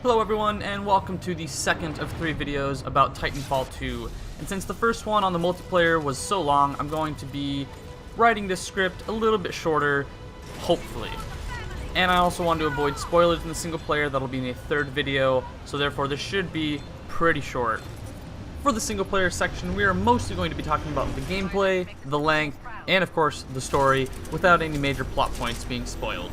Hello everyone, and welcome to the second of 3 videos about TitanFall 2. And since the first one on the multiplayer was so long, I'm going to be writing this script a little bit shorter, hopefully. And I also want to avoid spoilers in the single player. That'll be in a third video, so therefore this should be pretty short. For the single player section, we are mostly going to be talking about the gameplay, the length, and of course the story, without any major plot points being spoiled.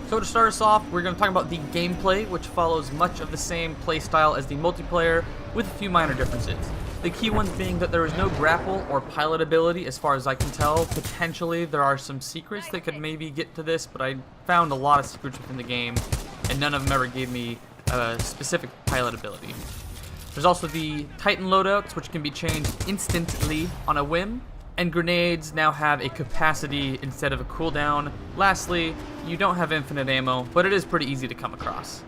So to start us off, we're going to talk about the gameplay, which follows much of the same playstyle as the multiplayer, with a few minor differences. The key ones being that there is no grapple or pilot ability as far as I can tell. Potentially there are some secrets that could maybe get to this, but I found a lot of secrets within the game, and none of them ever gave me a specific pilot ability. There's also the Titan loadouts, which can be changed instantly on a whim, and grenades now have a capacity instead of a cooldown. Lastly, you don't have infinite ammo, but it is pretty easy to come across.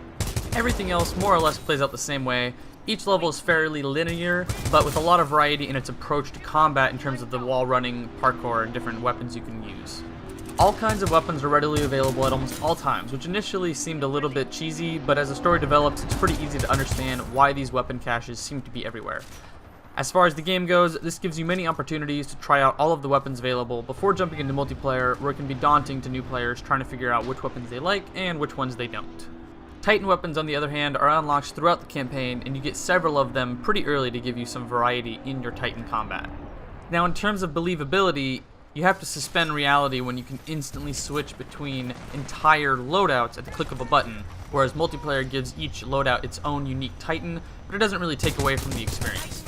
Everything else more or less plays out the same way. Each level is fairly linear, but with a lot of variety in its approach to combat in terms of the wall running, parkour, and different weapons you can use. All kinds of weapons are readily available at almost all times, which initially seemed a little bit cheesy, but as the story develops, it's pretty easy to understand why these weapon caches seem to be everywhere. As far as the game goes, this gives you many opportunities to try out all of the weapons available before jumping into multiplayer, where it can be daunting to new players trying to figure out which weapons they like and which ones they don't. Titan weapons, on the other hand, are unlocked throughout the campaign, and you get several of them pretty early to give you some variety in your Titan combat. Now, in terms of believability, you have to suspend reality when you can instantly switch between entire loadouts at the click of a button, whereas multiplayer gives each loadout its own unique Titan, but it doesn't really take away from the experience.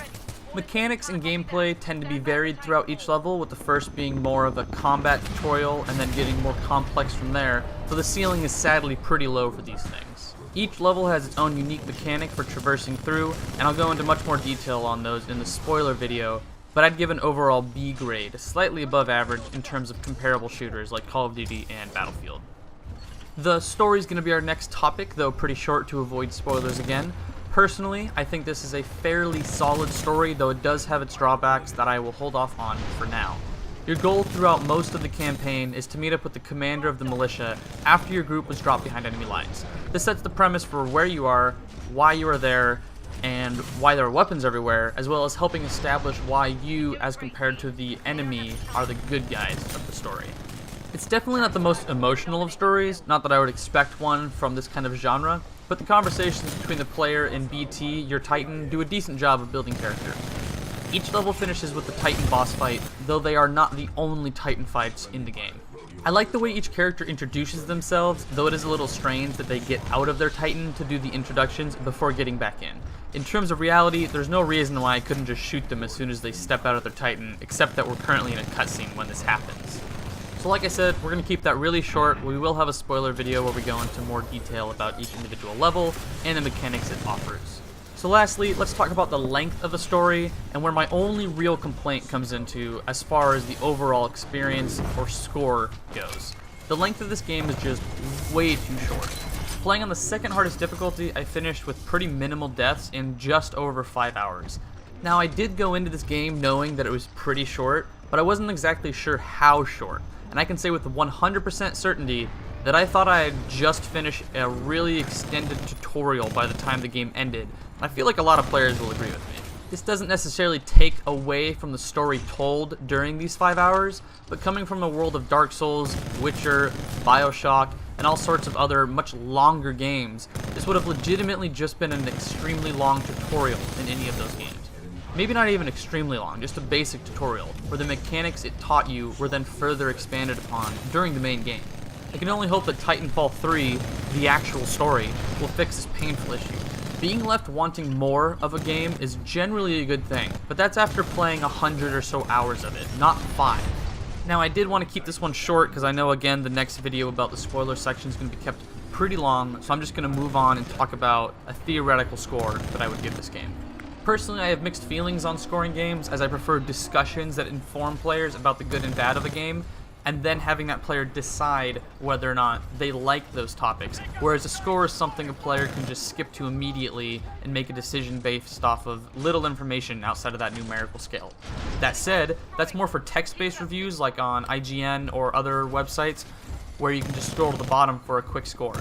Mechanics and gameplay tend to be varied throughout each level, with the first being more of a combat tutorial and then getting more complex from there, so the ceiling is sadly pretty low for these things. Each level has its own unique mechanic for traversing through, and I'll go into much more detail on those in the spoiler video, but I'd give an overall B grade, slightly above average in terms of comparable shooters like Call of Duty and Battlefield. The story is going to be our next topic, though pretty short to avoid spoilers again. Personally, I think this is a fairly solid story, though it does have its drawbacks that I will hold off on for now. Your goal throughout most of the campaign is to meet up with the commander of the militia after your group was dropped behind enemy lines. This sets the premise for where you are, why you are there, and why there are weapons everywhere, as well as helping establish why you, as compared to the enemy, are the good guys of the story. It's definitely not the most emotional of stories, not that I would expect one from this kind of genre, but the conversations between the player and BT, your Titan, do a decent job of building character. Each level finishes with the Titan boss fight, though they are not the only Titan fights in the game. I like the way each character introduces themselves, though it is a little strange that they get out of their Titan to do the introductions before getting back in. In terms of reality, there's no reason why I couldn't just shoot them as soon as they step out of their Titan, except that we're currently in a cutscene when this happens. So like I said, we're going to keep that really short. We will have a spoiler video where we go into more detail about each individual level and the mechanics it offers. So lastly, let's talk about the length of the story and where my only real complaint comes into as far as the overall experience or score goes. The length of this game is just way too short. Playing on the second hardest difficulty, I finished with pretty minimal deaths in just over 5 hours. Now, I did go into this game knowing that it was pretty short, but I wasn't exactly sure how short. And I can say with 100% certainty that I thought I had just finished a really extended tutorial by the time the game ended. I feel like a lot of players will agree with me. This doesn't necessarily take away from the story told during these 5 hours, but coming from a world of Dark Souls, Witcher, Bioshock, and all sorts of other much longer games, this would have legitimately just been an extremely long tutorial in any of those games. Maybe not even extremely long, just a basic tutorial, where the mechanics it taught you were then further expanded upon during the main game. I can only hope that TitanFall 3, the actual story, will fix this painful issue. Being left wanting more of a game is generally a good thing, but that's after playing 100 or so hours of it, not 5. Now, I did want to keep this one short because I know, again, the next video about the spoiler section is going to be kept pretty long, so I'm just going to move on and talk about a theoretical score that I would give this game. Personally, I have mixed feelings on scoring games, as I prefer discussions that inform players about the good and bad of a game, and then having that player decide whether or not they like those topics, whereas a score is something a player can just skip to immediately and make a decision based off of little information outside of that numerical scale. That said, that's more for text-based reviews like on IGN or other websites, where you can just scroll to the bottom for a quick score.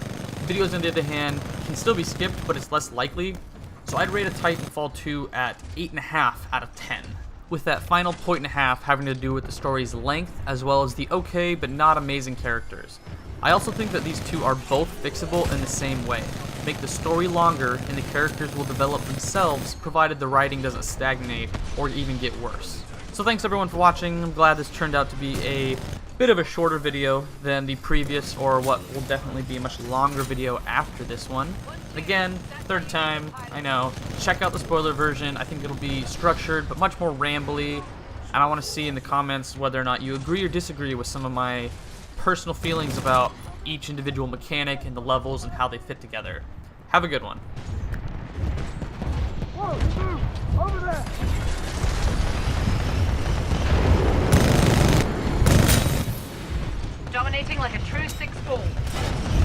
Videos, on the other hand, can still be skipped, but it's less likely. So I'd rate a Titanfall 2 at 8.5 out of 10. With that final 1.5 having to do with the story's length, as well as the okay but not amazing characters. I also think that these two are both fixable in the same way. Make the story longer and the characters will develop themselves, provided the writing doesn't stagnate or even get worse. So thanks everyone for watching. I'm glad this turned out to be a bit of a shorter video than the previous, or what will definitely be a much longer video after this one. Again, third time, I know. Check out the spoiler version. I think it'll be structured, but much more rambly. And I want to see in the comments whether or not you agree or disagree with some of my personal feelings about each individual mechanic and the levels and how they fit together. Have a good one. Whoa, over there! Dominating like a true 6-4.